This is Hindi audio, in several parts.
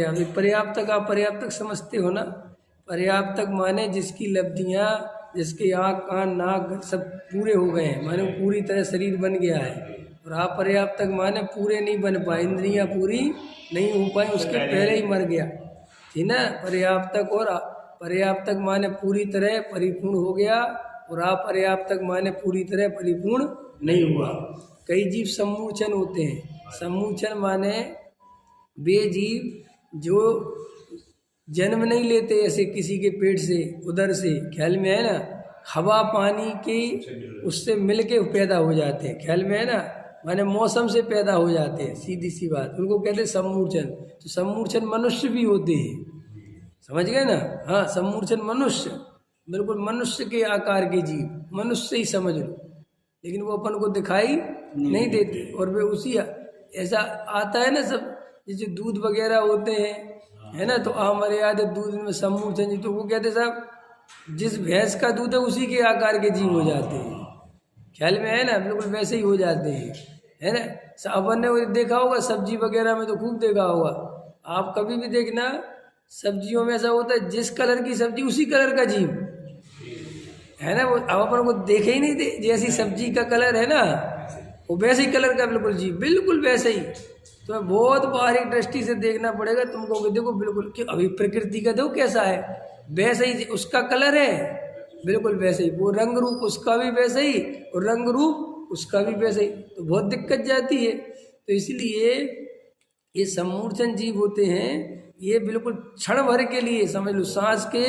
अभी पर्याप्तक आप पर्याप्तक समझते हो ना। पर्याप्तक माने जिसकी लब्धियां, जिसके आँख कान नाक सब पूरे हो गए हैं, माने पूरी तरह शरीर बन गया है। और अपर्याप्तक माने पूरे नहीं बन पाए, इंद्रियां पूरी नहीं हो पाई, उसके पहले ही मर गया, ठीक ना। पर्याप्तक और पर्याप्तक माने पूरी तरह परिपूर्ण हो गया, और अपर्याप्तक माने पूरी तरह परिपूर्ण नहीं हुआ। कई जीव सम्मूर्छन होते हैं। सम्मूर्छन माने वे जीव जो जन्म नहीं लेते ऐसे किसी के पेट से, उधर से, ख्याल में है ना, हवा पानी के उससे मिलके पैदा हो जाते हैं, ख्याल में है ना, माने मौसम से पैदा हो जाते हैं, सीधी सी बात, उनको कहते हैं सम्मूर्छन। तो सम्मूर्छन मनुष्य भी होते हैं, समझ गए ना। हाँ, सम्मूर्छन मनुष्य, बिल्कुल मनुष्य के आकार के जीव, मनुष्य ही समझ लो, लेकिन वो अपन को दिखाई नहीं देते। और वे उसी ऐसा आता है ना, सब जैसे दूध वगैरह होते हैं, है ना, तो हमारे याद है दूध में सम्मूर्छन जी, तो वो कहते साहब जिस भैंस का दूध है उसी के आकार के जीव हो जाते हैं, ख्याल में है ना, बिल्कुल वैसे ही हो जाते हैं, है ना। अपन ने देखा होगा सब्जी वगैरह में, तो खूब देखा होगा, आप कभी भी देखना सब्जियों में ऐसा होता है जिस कलर की सब्जी उसी कलर का जीव, है ना। वो अब अपन को देखे ही नहीं दे, जैसी सब्जी का कलर है ना वो वैसे ही कलर का बिल्कुल जीव, बिल्कुल वैसे ही। तो बहुत बारीक दृष्टि से देखना पड़ेगा तुमको, देखो बिल्कुल कि अभी प्रकृति का देखो कैसा है, वैसे ही उसका कलर है, बिल्कुल वैसे ही, वो रंग रूप उसका भी वैसे ही, और रंग रूप उसका भी वैसे ही, तो बहुत दिक्कत जाती है। तो इसलिए ये सम्मूर्छन जीव होते हैं, ये बिल्कुल क्षण भर के लिए, समझ लो सांस के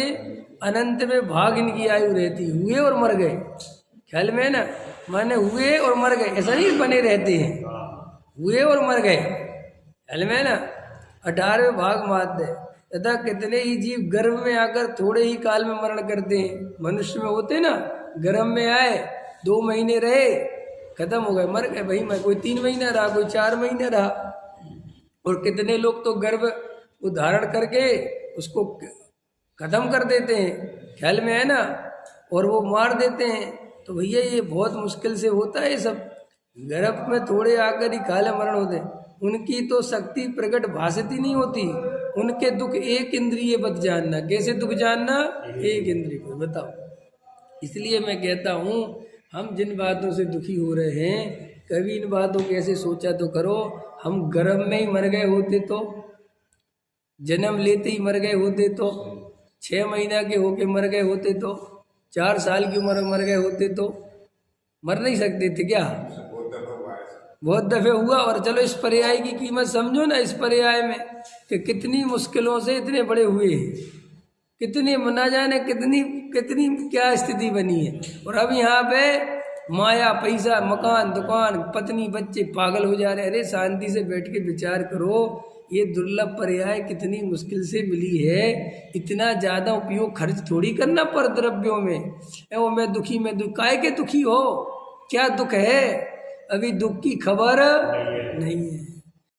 अनंत में भाग इनकी आयु रहती, हुए और मर गए, ख्याल में है ना, माने हुए और मर गए, ऐसा नहीं बने रहते हैं, हुए और मर गए, ख्याल में है ना। 18वें भाग मात्र तथा कितने ही जीव गर्भ में आकर थोड़े ही काल में मरण करते हैं। मनुष्य में होते ना, गर्भ में आए 2 महीने रहे, खत्म हो गए, मर गए भाई, मैं कोई 3 महीना रहा, कोई 4 महीने रहा। और कितने लोग तो गर्भ को धारण करके उसको खत्म कर देते हैं, ख्याल में है ना, और वो मार देते हैं। तो भैया ये बहुत मुश्किल से होता है, ये सब गर्भ में थोड़े आकर ही काले मरण होते हैं। उनकी तो शक्ति प्रकट भाषित ही नहीं होती, उनके दुख एक इंद्रिय बत जानना। कैसे दुख जानना? एक इंद्रिय को, बताओ। इसलिए मैं कहता हूँ हम जिन बातों से दुखी हो रहे हैं, कभी इन बातों को ऐसे सोचा तो करो, हम गर्भ में ही मर गए होते तो, जन्म लेते ही मर गए होते तो, 6 महीना के होके मर गए होते तो, 4 साल की उम्र में मर गए होते तो मर नहीं सकते थे क्या? बहुत दफे हुआ। और चलो इस पर्याय की कीमत समझो ना, इस पर्याय में कि कितनी मुश्किलों से इतने बड़े हुए हैं, कितनी ना जाने कितनी कितनी क्या स्थिति बनी है। और अब यहाँ पे माया, पैसा, मकान, दुकान, पत्नी, बच्चे पागल हो जा रहे हैं। अरे शांति से बैठ के विचार करो, ये दुर्लभ पर्याय कितनी मुश्किल से मिली है। इतना ज़्यादा उपयोग खर्च थोड़ी करना पर द्रव्यों में। वो मैं दुखी, मैं दुख, काहे के दुखी हो, क्या दुख है? अभी दुख की खबर नहीं है।